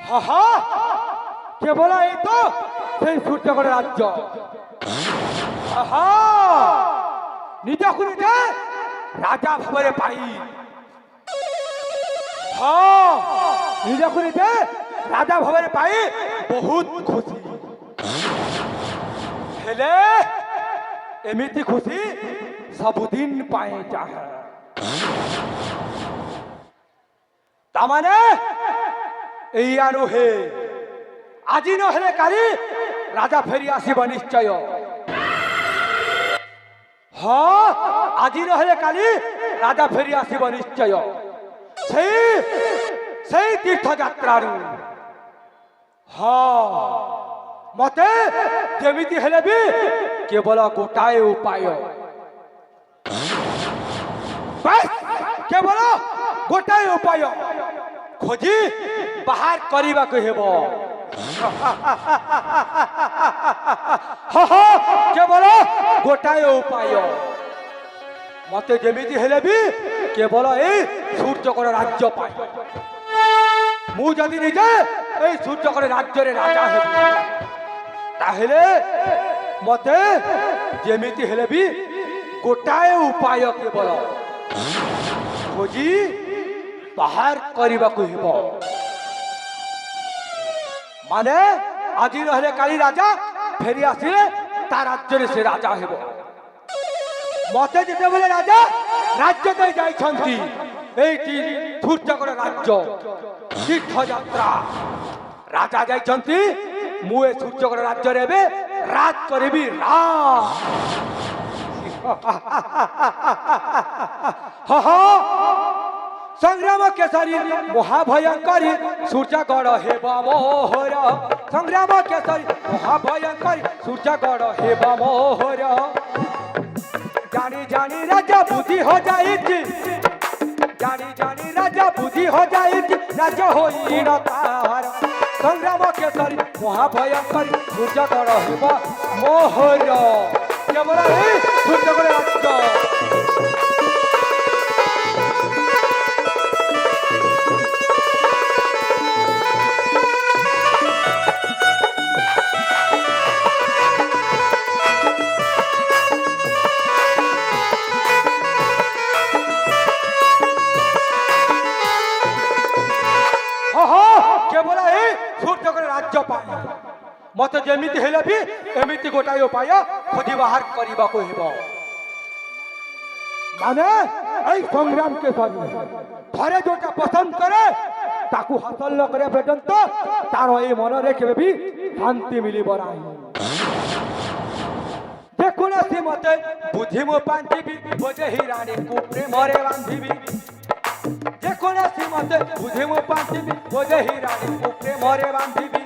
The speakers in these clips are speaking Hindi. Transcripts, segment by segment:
হা হা কেবল এই তো সেই সূর্যগড়ের রাজ্য। আহা নিজে খুঁজে রাজা ভাবরে পাই। হ্যাঁ নিজে খুঁজে রাজা ভাবরে পাই বহুত খুশি হেলে এমিতি খুশি सबुदिन पाए चाहे तामाने एइया नुहे আজি নহলে কালি রাজা ফেরি আসিব নিশ্চয়। হ্যাঁ আজি নহলে কালি রাজা ফেরি আসিব নিশ্চয় সেই সেই তীর্থযাত্রারু। হ্যাঁ মতে যেমিতি হেলে বি কেবল গোটাଏ উপায় কেবল গোটাଏ উপায় खोजी बाहर करने को हेब। केवल गोटाए उपाय मत जमीती हेले भी केवल ए सूर्यगढ़ राज्य पाए मु जदि निजे ए सूर्यगढ़ राज्य रे राजा हेबी ताहेले मते जमीती हेले भी गोटाए उपाय केवल खोजी बाहर करने को हेब। माने আজি নহলে কালি রাজা ফেরি আসিলে তা রাজ্যরে সে রাজা হেব। মতে যেতে বলে রাজা রাজ্যতে যাইছন্তি এইটি সূর্যগড় রাজ্য তীর্থযাত্রা রাজা যাইছন্তি মু এ সূর্যগড় রাজ্যরে এবে রাজ করিবি রাজ। संग्राम केसरी महाभयंकरी सूर्यगढ़ हेब मोहर। संग्राम केसरी महाभयंकरी सूर्यगढ़ हेब मोहर। जानी जानी राजा बुद्धि हो जाइछि जानी जानी राजा बुद्धि हो जाइछि राजा होई न तार। संग्राम केसरी महाभयंकरी सूर्यगढ़ हेब मोहर। केवल सूर्यगढ़ राज्य केवल सूर्यगढ़ राज्य पाए मत जमीती हेले भी एमिति गोटाए उपाय खोजी बाहर करने को हेब। माने ऐ संग्राम के सरी घरे जोटा पसंद करे ताकू हासिल न करे पर्यंत तार ए मन रे केबे भी शांति मिलिब नाही। देखो ना सी मते बुद्धि मो पांचीबी बोझे ही रानी को प्रेम रे बांधीबी। देखो ना सी मते बुद्धि मो पांचीबी बोझे ही रानी को प्रेम रे बांधीबी।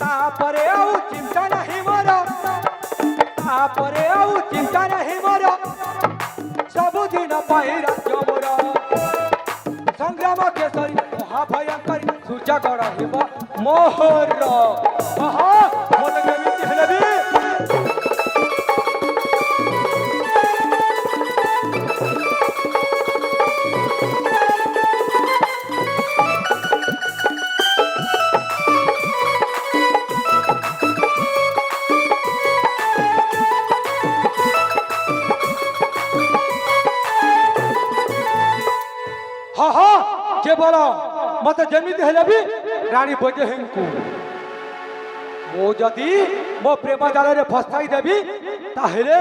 तापरे आउ चिंता नहीं मोर तापरे आउ चिंता नहीं मोर सबुदिन पाई राज्य मोर। संग्राम केसरी महाभयंकरी सूर्यगढ़ हेब मोहर। मत जमीती हेले भी केवल मत जमीती हेले भी रानी बोझे हिंकू मो जदि मो प्रेम जाल रे फसाई देबी ताहेले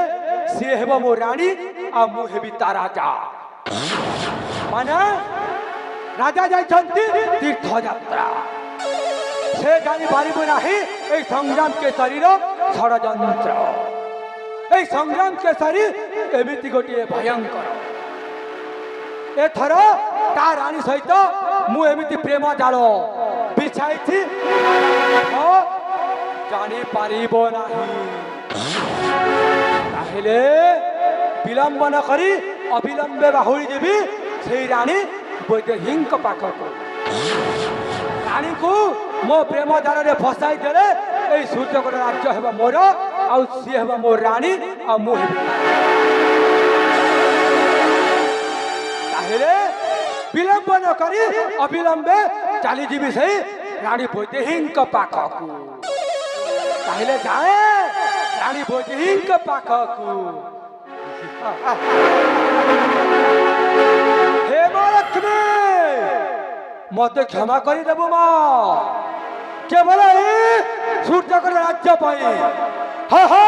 से हेब मो रानी आ मु हेबी ता राजा। माने राजा जाइछंती तीर्थयात्रा से जानी पारिबो नाही ए संग्राम के शरीर षड़यंत्र। ए संग्राम के शरीर एमिति गोटे भयंकर एथर ता रानी सहित मु एमिति प्रेम जाल बिछाई जानी पारिबो नाही। ताहेले विलंब न करी अविलंबे बाहुरी देवी से रानी वैदेहींक पाखक रानी को मो प्रेम जाल रे फसाई देले ए सूर्यगढ़ राज्य हेबा मोर आ सी हेबा मोर रानी आ मु हेबी। ताहेले विलंब न करी अविलंबे चली जीवी से ରାଣୀ ବୈଦେହୀଙ୍କ ପାଖକୁ ତାହେଲେ ଯାଏ ରାଣୀ ବୈଦେହୀଙ୍କ ପାଖକୁ ହେ ମା ଲକ୍ଷ୍ମୀ ମତେ କ୍ଷମା କରିଦେବୁ ମା କେବଳ ଏଇ ସୂର୍ଯ୍ୟଙ୍କର ରାଜ୍ୟ ପାଇଁ ହଁ ହଁ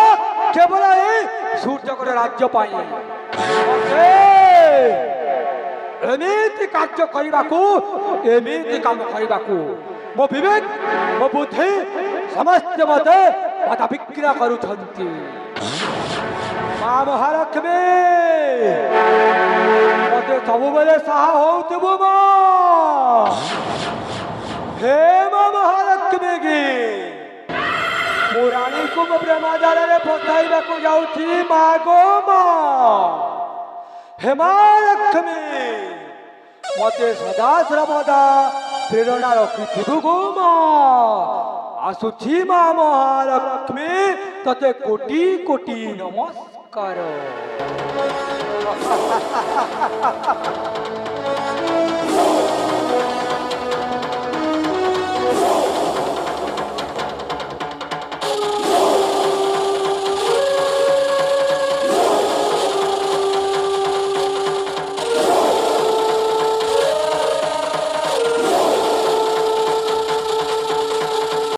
କେବଳ ଏଇ ସୂର୍ଯ୍ୟଙ୍କର ରାଜ୍ୟ ପାଇଁ ଏମିତି କାର୍ଯ୍ୟ କରିବାକୁ ଏମିତି କାମ କରିବାକୁ ମୋ ବିବେକ ମୋ ବୁଦ୍ଧି ସମସ୍ତେ ମତେ ବାଧା ବିଘ୍ନ କରୁଛନ୍ତି ମା ମହାଲକ୍ଷ୍ମୀ ମତେ ସବୁବେଳେ ସାହା ହଉଥିବୁ ମା ହେ ମା ମହାଲକ୍ଷ୍ମୀ କି ମୁଁ ରାଣୀଙ୍କୁ ମୋ ପ୍ରେମ ଜାଲରେ ଫସାଇବାକୁ ଯାଉଛି ମା ଗୋ ମା ହେ ମା ଲକ୍ଷ୍ମୀ ମତେ ସଦା ସର୍ବଦା ପ୍ରେରଣା ରଖିଥିବୁ ଗୋ ମା ଆସୁଛି ମା ମହାଲକ୍ଷ୍ମୀ ତତେ କୋଟି କୋଟି ନମସ୍କାର